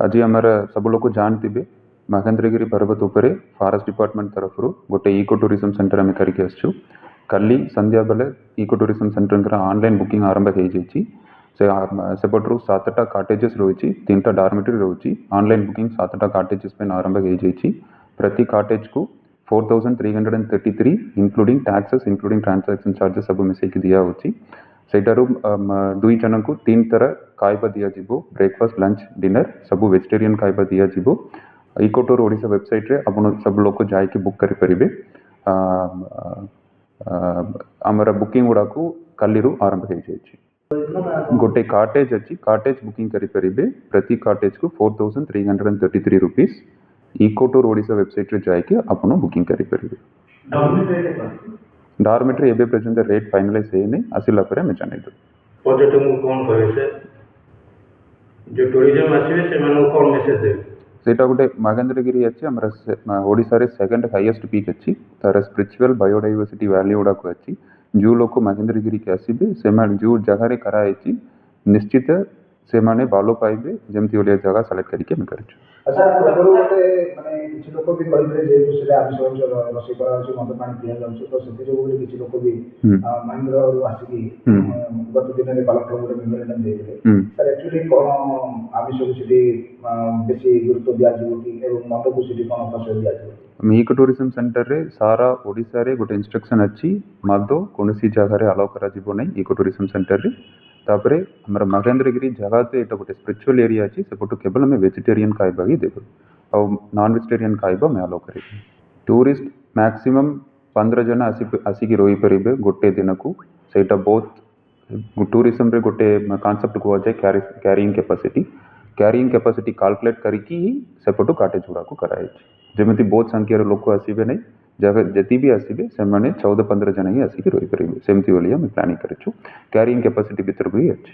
आज आमर सब लोग जानते महेंद्रगिरी पर्वत उपरे फॉरेस्ट डिपार्टमेंट तरफ गोटे इको टूरिज्म सेंटर आम करके आसचु काली संध्या बेले eco tourism centre online booking आरंभ हो जाइए सेपटू 7टा कॉटेजेस रही 3टा डॉर्मेटरी रही ऑनलाइन बुकिंग 7टा कॉटेजेस पे आरंभ हो जाइए प्रति कॉटेज को 4333 including taxes including transaction charges सब मिसेक दिया होची सेटारू 2 जन को 3 तरह खाइबा दिया जीवो ब्रेकफास्ट लंच डिनर सब वेजिटेरियन खाइबा दिया जीवो इको टूर ओडिशा वेबसाइट रे आपण सब लोग को जाके बुक करि परिबे आमर बुकिंग गुड़ा को कल्लू आरंभ हो जाइए गोटे कॉटेज अच्छी कॉटेज बुकिंग करि परिबे प्रति कॉटेज को 4333 rupees eco tour Odisha website रे जाके आपण बुकिंग करि परिबे डॉर्मेटरी एबे प्रेजेंट रेट फाइनलाइज है नहीं आसिला परे मैं जाने दो पर्यटक को कोन करे से जो टूरिज्म आसीबे से मानो कोन मेसेज दे सेटा गोटे महेंद्रगिरी अच्छी हमरा ओडिसा रे सेकंड हाईएस्ट पीक अच्छी तार स्पिरिचुअल बायोडाइवर्सिटी वैल्यू गुड़ा को अच्छी जो लोग महेंद्रगिरी के आसबे से जो जगह रे कराई निश्चित से माने बालो पाइबे जेमती ओलिया जगह सेलेक्ट करके हम करछु। अच्छा अगर गोटे माने किछि लोक भी कहले जे सेटा आमिष रोषेई करा होछि मद पानी पिया जाउछि तो सेति जो बोली किछि लोक भी महेंद्र रु आसी गत दिन रे बालक गोटे मेमोरेंडम देले सर एक्चुअली कोन आमिष को सेति बेसी गुरुत्व दिया जिवो कि एवं मद को सेति कोन प्रश्रय दिया जिवो इको टूरिज्म सेंटर रे सारा ओडिसा रे गोटे इंस्ट्रक्शन अच्छी मद कोनसी जगह रे अलाउ करा जिवो नै इको टूरिज्म सेंटर रे तापरे हमर महेंद्रगिरी जगह तो एटा गोटे स्पिरिचुअल एरिया अच्छी सेपटू केवल हमें वेजिटेरियन खाइबा ही देबो और नॉन वेजिटेरियन खाइबा मैं अलाउ करेबे टूरिस्ट मैक्सिमम 15 जन आसिकी रही परिबे गोटे दिन को सेटा बहुत टूरिज्म रे गोटे कांसेप्ट को जाए कैरिंग कैपेसिटी कैलकुलेट करिकी ही सेपटू कॉटेज गुड़ा को कराई जेमती बहुत संख्यार लोक आसबे नहीं जगह जति भी आसबे से 14-15 जन ही आसिकी रही परिबे सेमती बोलिया मैं प्लानिंग करिछु कैरिंग कैपेसिटी भीतर भी अच्छी।